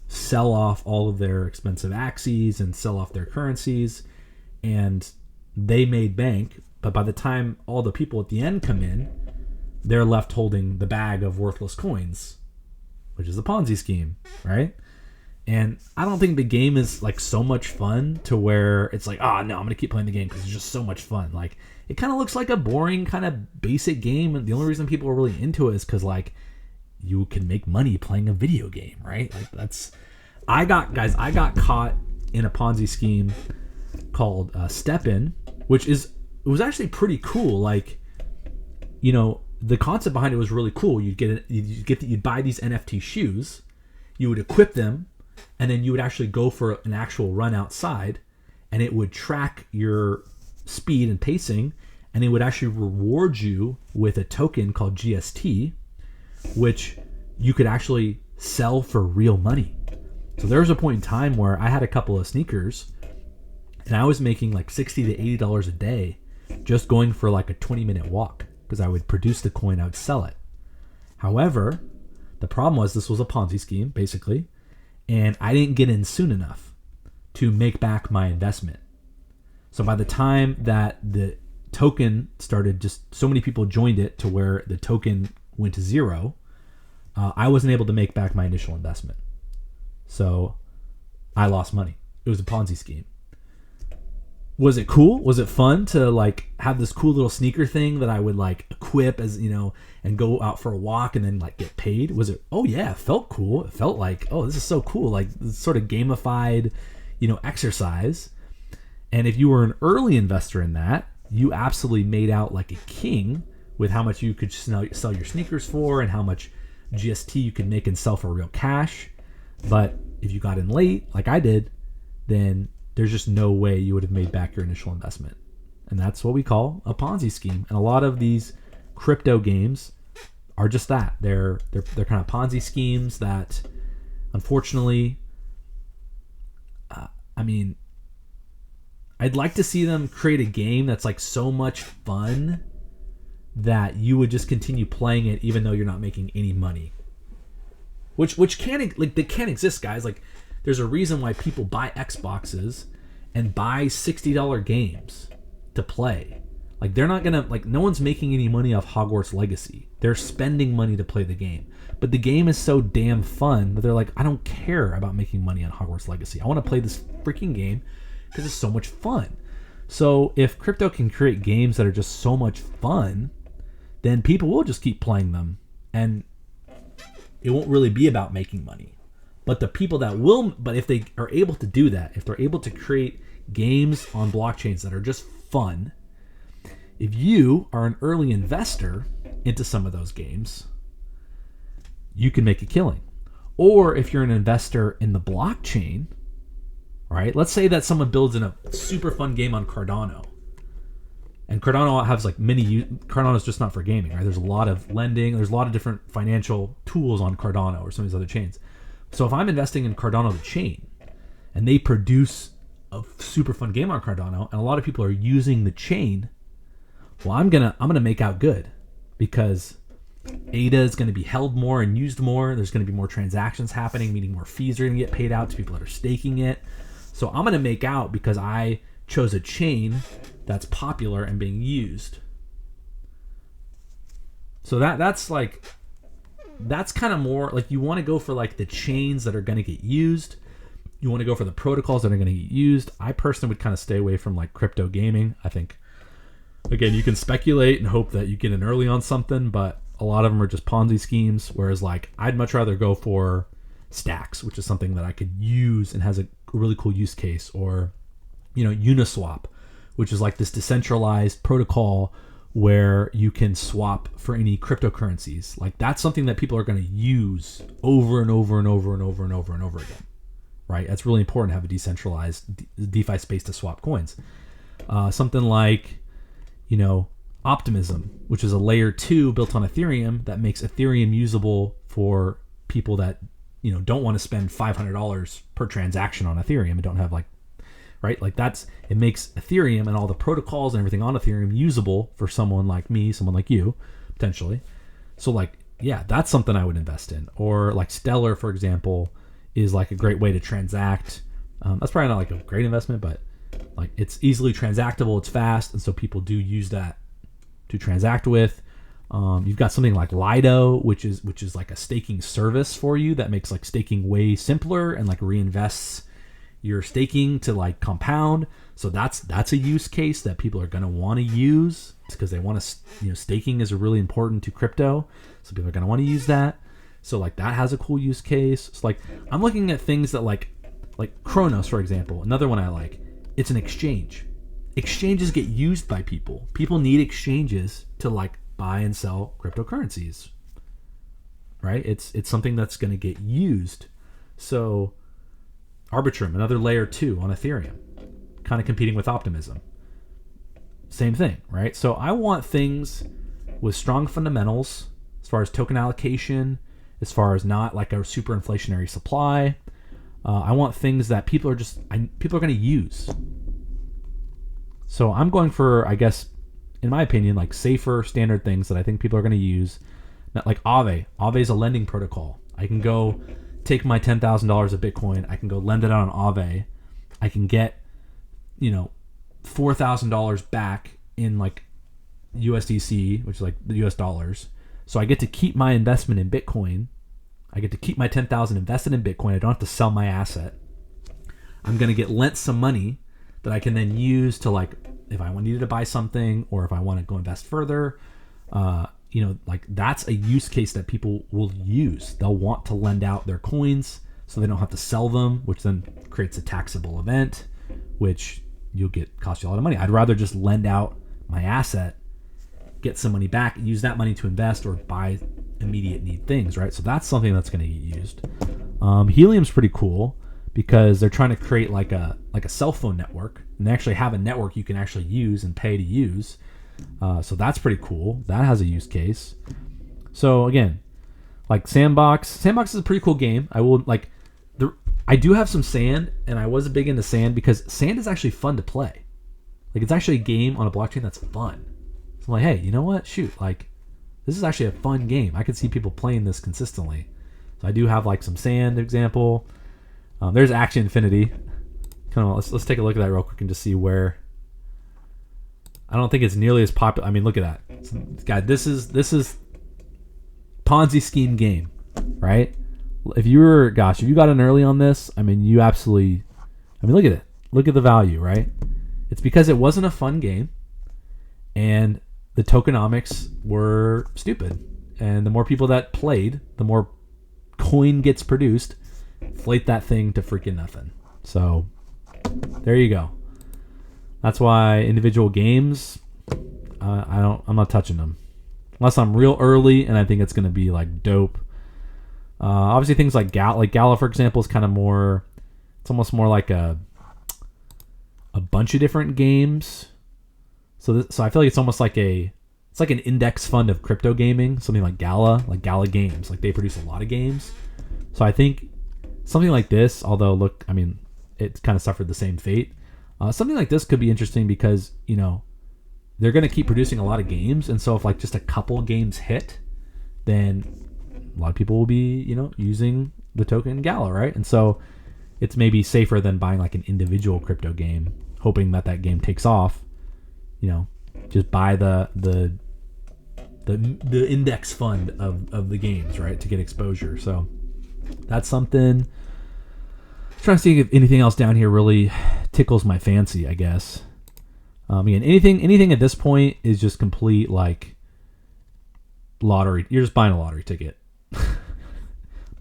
sell off all of their expensive Axies and sell off their currencies. And they made bank. But by the time all the people at the end come in, they're left holding the bag of worthless coins, which is a Ponzi scheme, right? And I don't think the game is like so much fun to where it's like, no, I'm going to keep playing the game because it's just so much fun. Like it kind of looks like a boring kind of basic game. And the only reason people are really into it is because like, you can make money playing a video game, right? Like I got caught in a Ponzi scheme called Step In, which was actually pretty cool. Like, the concept behind it was really cool. You'd buy these NFT shoes, you would equip them, and then you would actually go for an actual run outside, and it would track your speed and pacing, and it would actually reward you with a token called GST, which you could actually sell for real money. So there was a point in time where I had a couple of sneakers and I was making like $60 to $80 a day just going for like a 20-minute walk, because I would produce the coin, I would sell it. However, the problem was this was a Ponzi scheme basically, and I didn't get in soon enough to make back my investment. So by the time that the token started, just so many people joined it to where the token went to zero, I wasn't able to make back my initial investment. So I lost money. It was a Ponzi scheme. Was it cool? Was it fun to like have this cool little sneaker thing that I would like equip as, and go out for a walk and then like get paid? Was it? Oh yeah, it felt cool. It felt like, oh, this is so cool. Like this sort of gamified, exercise. And if you were an early investor in that, you absolutely made out like a king with how much you could sell your sneakers for and how much GST you could make and sell for real cash. But if you got in late, like I did, then there's just no way you would have made back your initial investment. And that's what we call a Ponzi scheme. And a lot of these crypto games are just that. They're kind of Ponzi schemes that, unfortunately, I'd like to see them create a game that's like so much fun that you would just continue playing it even though you're not making any money. Which can't, like, they can't exist, guys. Like, there's a reason why people buy Xboxes and buy $60 games to play. Like, they're not gonna, like, no one's making any money off Hogwarts Legacy. They're spending money to play the game. But the game is so damn fun that they're like, I don't care about making money on Hogwarts Legacy. I want to play this freaking game because it's so much fun. So if crypto can create games that are just so much fun, then people will just keep playing them. And it won't really be about making money. But the people that will, but if they are able to do that, if they're able to create games on blockchains that are just fun, if you are an early investor into some of those games, you can make a killing. Or if you're an investor in the blockchain, right? Let's say that someone builds in a super fun game on Cardano. And Cardano has like Cardano is just not for gaming, right? There's a lot of lending. There's a lot of different financial tools on Cardano or some of these other chains. So if I'm investing in Cardano the chain and they produce a super fun game on Cardano and a lot of people are using the chain, well, I'm gonna make out good because ADA is going to be held more and used more. There's going to be more transactions happening, meaning more fees are going to get paid out to people that are staking it. So I'm going to make out because I chose a chain that's popular and being used. So that's kind of more like you want to go for like the chains that are going to get used. You want to go for the protocols that are going to get used. I personally would kind of stay away from like crypto gaming. I think, again, you can speculate and hope that you get in early on something, but a lot of them are just Ponzi schemes. Whereas like I'd much rather go for stacks, which is something that I could use and has a really cool use case, or Uniswap, which is like this decentralized protocol where you can swap for any cryptocurrencies. Like that's something that people are going to use over and over and over and over and over and over again, right? That's really important to have a decentralized DeFi space to swap coins. Something like, Optimism, which is a layer 2 built on Ethereum that makes Ethereum usable for people that, don't want to spend $500 per transaction on Ethereum and don't have right? Like it makes Ethereum and all the protocols and everything on Ethereum usable for someone like me, someone like you, potentially. So that's something I would invest in. Or like Stellar, for example, is like a great way to transact. That's probably not like a great investment, but like it's easily transactable, it's fast, and so people do use that to transact with. You've got something like Lido, which is like a staking service for you that makes like staking way simpler and like reinvests your staking to like compound. So that's a use case that people are going to want to use because they want to, staking is really important to crypto. So people are going to want to use that. So like that has a cool use case. So like I'm looking at things that like Kronos, for example, another one I like. It's an exchange. Exchanges get used by people. People need exchanges to like buy and sell cryptocurrencies, right? It's something that's going to get used. So Arbitrum, another layer 2 on Ethereum, kind of competing with Optimism. Same thing, right? So I want things with strong fundamentals as far as token allocation, as far as not like a super inflationary supply. I want things that people are going to use. So I'm going for, I guess, in my opinion, like safer standard things that I think people are going to use. Not like Aave. Aave is a lending protocol. I can go take my $10,000 of Bitcoin. I can go lend it out on Aave. I can get, $4,000 back in like USDC, which is like the US dollars. So I get to keep my investment in Bitcoin. I get to keep my 10,000 invested in Bitcoin. I don't have to sell my asset. I'm going to get lent some money that I can then use to like, if I needed to buy something or if I want to go invest further, like that's a use case that people will use. They'll want to lend out their coins so they don't have to sell them, which then creates a taxable event, which cost you a lot of money. I'd rather just lend out my asset, get some money back, use that money to invest or buy immediate need things, right? So that's something that's going to get used. Helium's pretty cool because they're trying to create like a cell phone network, and they actually have a network you can actually use and pay to use. So that's pretty cool. That has a use case. So again, like Sandbox is a pretty cool game. I do have some sand, and I was big into sand because sand is actually fun to play. Like it's actually a game on a blockchain that's fun. So I'm like, hey, you know what? Shoot, like this is actually a fun game. I could see people playing this consistently. So I do have like some sand example. There's Action Infinity. Kind of let's take a look at that real quick and just see where. I don't think it's nearly as popular. I mean, look at that, guy. This is Ponzi scheme game, right? If you got in early on this, I mean, look at it. Look at the value, right? It's because it wasn't a fun game, and the tokenomics were stupid. And the more people that played, the more coin gets produced. Inflate that thing to freaking nothing. So there you go. That's why individual games, I'm not touching them unless I'm real early and I think it's going to be like dope. Obviously things like Gala, for example, is kind of more. It's almost more like a bunch of different games. So I feel like it's almost like an index fund of crypto gaming. Something like Gala Games. Like they produce a lot of games. So I think something like this, although look, I mean, it kind of suffered the same fate. Something like this could be interesting because, they're going to keep producing a lot of games. And so if like just a couple games hit, then a lot of people will be, using the token Gala, right? And so it's maybe safer than buying like an individual crypto game, hoping that game takes off. Just buy the index fund of the games, right, to get exposure. So that's something. Trying to see if anything else down here really tickles my fancy, I guess. Again, anything at this point is just complete like lottery. You're just buying a lottery ticket.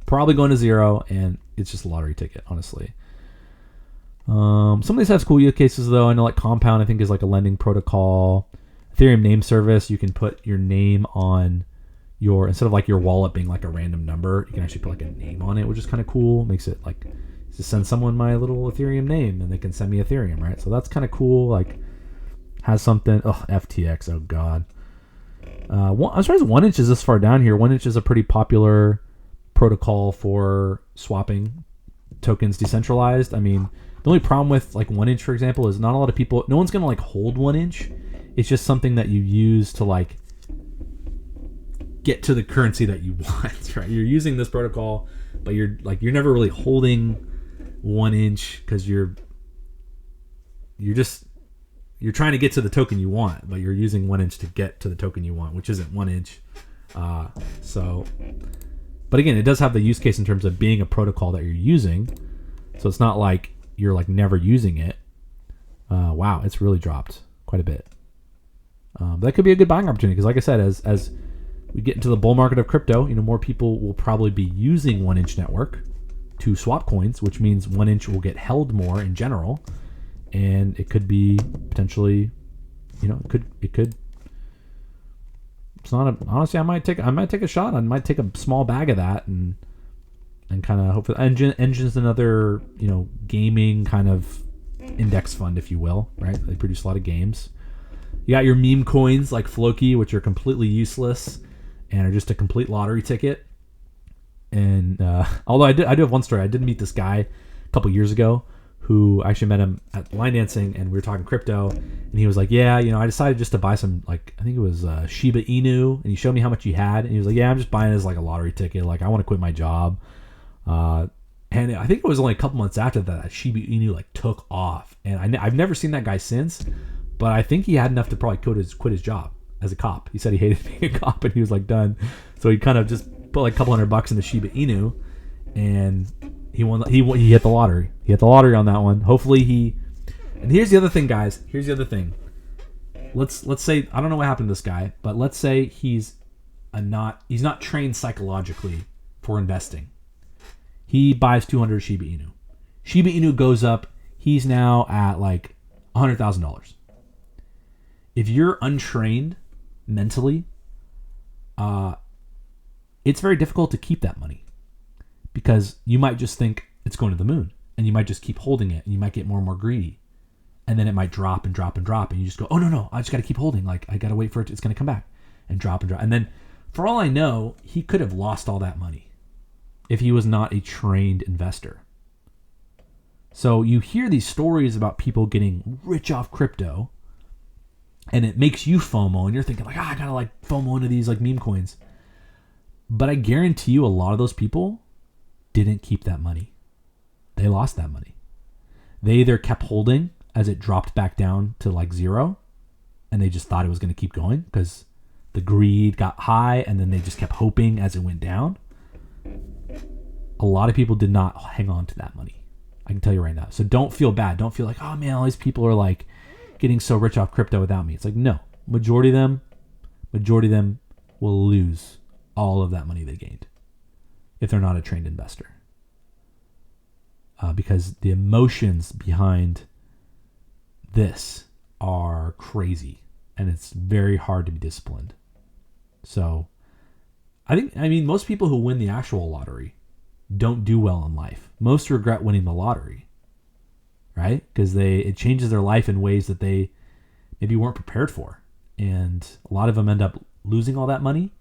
Probably going to zero, and it's just a lottery ticket, honestly. Some of these have cool use cases though. I know like Compound, I think, is like a lending protocol. Ethereum name service, you can put your name on instead of like your wallet being like a random number, you can actually put like a name on it, which is kind of cool. Makes it like just send someone my little Ethereum name and they can send me Ethereum, right? So that's kind of cool. Like has something. FTX. Oh god. I'm surprised 1inch is this far down here. 1inch is a pretty popular protocol for swapping tokens decentralized. I mean, the only problem with like 1inch, for example, is not a lot of people. No one's gonna like hold 1inch. It's just something that you use to like get to the currency that you want, right? You're using this protocol, but you're never really holding 1inch because you're trying to get to the token you want, but you're using 1inch to get to the token you want, which isn't 1inch. But again, it does have the use case in terms of being a protocol that you're using. So it's not like you're like never using it. Wow, it's really dropped quite a bit. That could be a good buying opportunity because, like I said, as we get into the bull market of crypto, more people will probably be using 1inch network to swap coins, which means 1inch will get held more in general, and it could be potentially, it could. It's not honestly. I might take a shot. I might take a small bag of that and kind of hope for Engine's another gaming kind of index fund, if you will, right? They produce a lot of games. You got your meme coins like Floki, which are completely useless and are just a complete lottery ticket. And although I do have one story. I did meet this guy a couple years ago who I actually met him at line dancing, and we were talking crypto, and he was like, yeah, I decided just to buy some, like, I think it was Shiba Inu, and he showed me how much he had, and he was like, yeah, I'm just buying it as like a lottery ticket. Like, I want to quit my job. And I think it was only a couple months after that Shiba Inu like took off, and I've never seen that guy since, but I think he had enough to probably quit his job as a cop. He said he hated being a cop, and he was like done. So he kind of just put like a couple $100 into Shiba Inu, and he won. He hit the lottery. He hit the lottery on that one. Hopefully he And here's the other thing, guys. Here's the other thing. Let's say, I don't know what happened to this guy, but let's say he's not trained psychologically for investing. He buys 200 Shiba Inu. Shiba Inu goes up. He's now at like $100,000. If you're untrained mentally, it's very difficult to keep that money because you might just think it's going to the moon and you might just keep holding it and you might get more and more greedy. And then it might drop and drop and drop and you just go, oh no, I just got to keep holding. Like I got to wait for it. It's going to come back and drop and drop. And then for all I know, he could have lost all that money if he was not a trained investor. So you hear these stories about people getting rich off crypto and it makes you FOMO and you're thinking like, I got to like FOMO into these like meme coins. But I guarantee you a lot of those people didn't keep that money. They lost that money. They either kept holding as it dropped back down to like zero and they just thought it was going to keep going because the greed got high and then they just kept hoping as it went down. A lot of people did not hang on to that money. I can tell you right now. So don't feel bad. Don't feel like, oh man, all these people are like getting so rich off crypto without me. It's like, no, majority of them will lose all of that money they gained if they're not a trained investor. Because the emotions behind this are crazy and it's very hard to be disciplined. So I mean, most people who win the actual lottery don't do well in life. Most regret winning the lottery, right? Because it changes their life in ways that they maybe weren't prepared for. And a lot of them end up losing all that money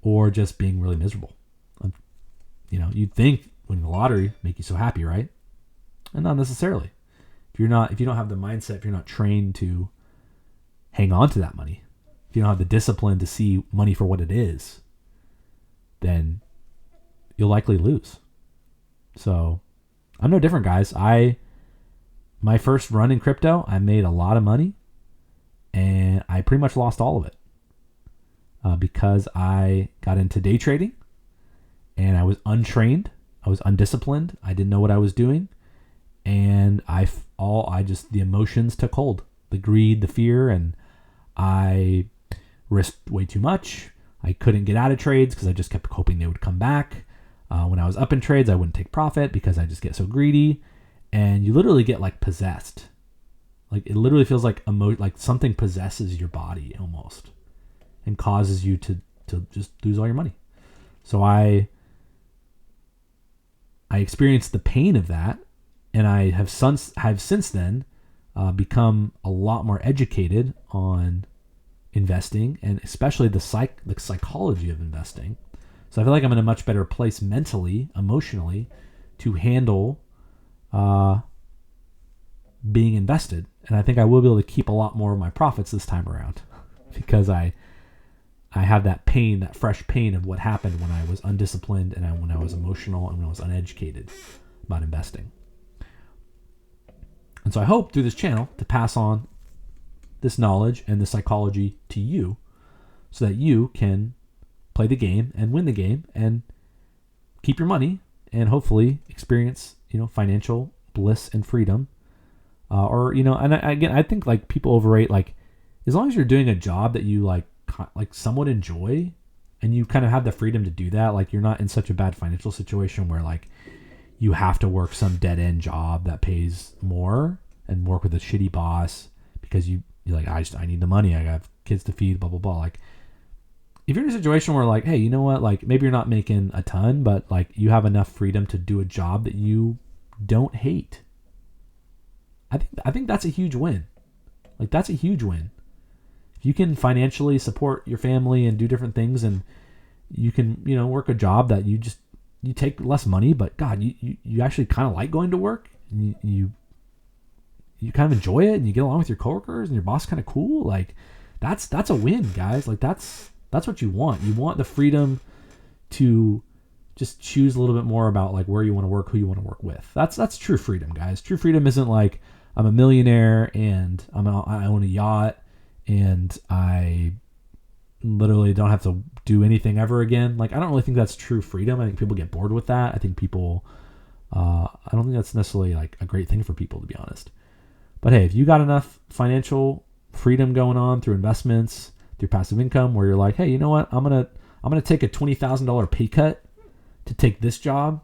or just being really miserable. You'd think winning the lottery make you so happy, right? And not necessarily. If you don't have the mindset, if you're not trained to hang on to that money, if you don't have the discipline to see money for what it is, then you'll likely lose. So I'm no different, guys. My first run in crypto, I made a lot of money and I pretty much lost all of it because I got into day trading and I was untrained. I was undisciplined. I didn't know what I was doing. And the emotions took hold, the greed, the fear, and I risked way too much. I couldn't get out of trades because I just kept hoping they would come back. When I was up in trades, I wouldn't take profit because I just get so greedy. And you literally get like possessed. Like it literally feels like like something possesses your body almost and causes you to just lose all your money. So I experienced the pain of that, and I have since then become a lot more educated on investing and especially the psychology of investing. So I feel like I'm in a much better place mentally, emotionally, to handle being invested. And I think I will be able to keep a lot more of my profits this time around because I have that pain, that fresh pain of what happened when I was undisciplined and when I was emotional and when I was uneducated about investing. And so I hope through this channel to pass on this knowledge and the psychology to you so that you can play the game and win the game and keep your money and hopefully experience, financial bliss and freedom. And I think like people overrate, like as long as you're doing a job that you like somewhat enjoy and you kind of have the freedom to do that, like you're not in such a bad financial situation where like you have to work some dead end job that pays more and work with a shitty boss because you're like, I need the money. I have kids to feed, blah, blah, blah. Like if you're in a situation where like, hey, you know what? Like maybe you're not making a ton, but like you have enough freedom to do a job that you don't hate. I think that's a huge win. Like that's a huge win. If you can financially support your family and do different things and you can, work a job that you take less money, but God, you actually kind of like going to work and you kind of enjoy it and you get along with your coworkers and your boss kind of cool. Like that's a win, guys. Like that's what you want. You want the freedom to just choose a little bit more about like where you want to work, who you want to work with. That's true freedom, guys. True freedom isn't like I'm a millionaire and I own a yacht and I literally don't have to do anything ever again. Like I don't really think that's true freedom. I think people get bored with that. I think people I don't think that's necessarily like a great thing for people, to be honest. But hey, if you got enough financial freedom going on through investments, through passive income, where you're like, hey, you know what? I'm gonna take a $20,000 pay cut to take this job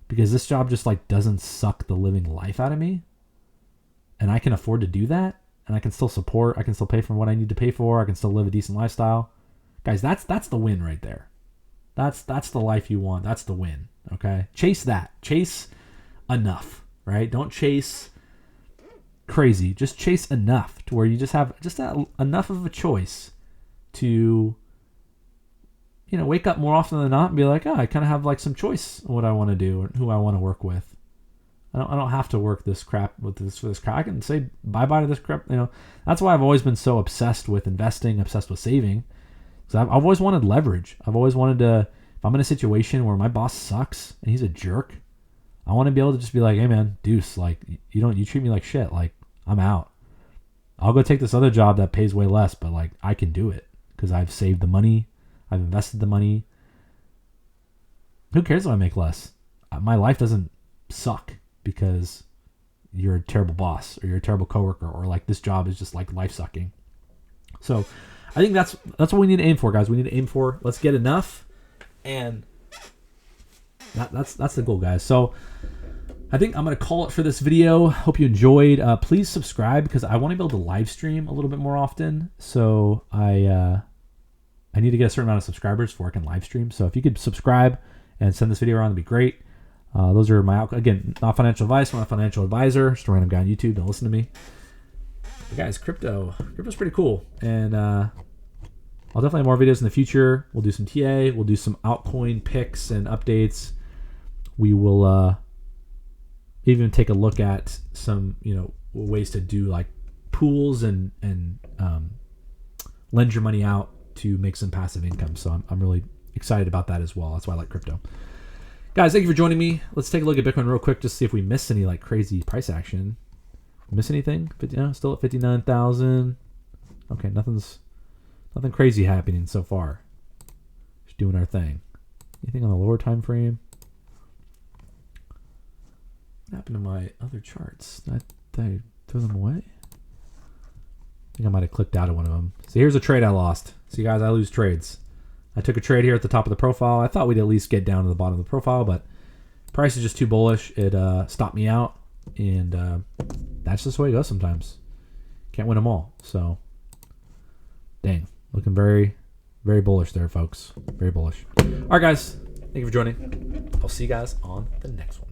because this job just like doesn't suck the living life out of me, and I can afford to do that, and I can still support, I can still pay for what I need to pay for, I can still live a decent lifestyle. Guys, that's the win right there. That's the life you want. That's the win. Okay, chase that. Chase enough, right? Don't chase crazy. Just chase enough to where you just have enough of a choice to, you know, wake up more often than not and be like, oh, I kind of have like some choice in what I want to do and who I want to work with. I don't have to work this crap with this crap. I can say bye-bye to this crap. You know, that's why I've always been so obsessed with investing, obsessed with saving. Because I've always wanted leverage. I've always wanted to, if I'm in a situation where my boss sucks and he's a jerk, I want to be able to just be like, hey man, deuce, like you treat me like shit. Like I'm out. I'll go take this other job that pays way less, but like I can do it because I've saved the money. I've invested the money. Who cares if I make less? My life doesn't suck because you're a terrible boss or you're a terrible coworker or like this job is just like life sucking. So I think that's what we need to aim for, guys. We need to aim for, let's get enough, and that's the goal, guys. So I think I'm going to call it for this video. Hope you enjoyed. Please subscribe because I want to be able to live stream a little bit more often. So I need to get a certain amount of subscribers before I can live stream. So if you could subscribe and send this video around, that'd be great. Those are my, again, not financial advice. I'm not a financial advisor. Just a random guy on YouTube. Don't listen to me. But guys, crypto's pretty cool. And I'll definitely have more videos in the future. We'll do some TA. We'll do some altcoin picks and updates. We will even take a look at some, you know, ways to do like pools and lend your money out to make some passive income. So I'm really excited about that as well. That's why I like crypto. Guys, thank you for joining me. Let's take a look at Bitcoin real quick just to see if we missed any like crazy price action. Miss anything? Still at 59,000. Okay, nothing crazy happening so far. Just doing our thing. Anything on the lower time frame? What happened to my other charts? Did I throw them away? I think I might have clicked out of one of them. So here's a trade I lost. See, guys, I lose trades. I took a trade here at the top of the profile. I thought we'd at least get down to the bottom of the profile, but price is just too bullish. It stopped me out, and that's just the way it goes sometimes. Can't win them all. So, dang. Looking very, very bullish there, folks. Very bullish. All right, guys. Thank you for joining. I'll see you guys on the next one.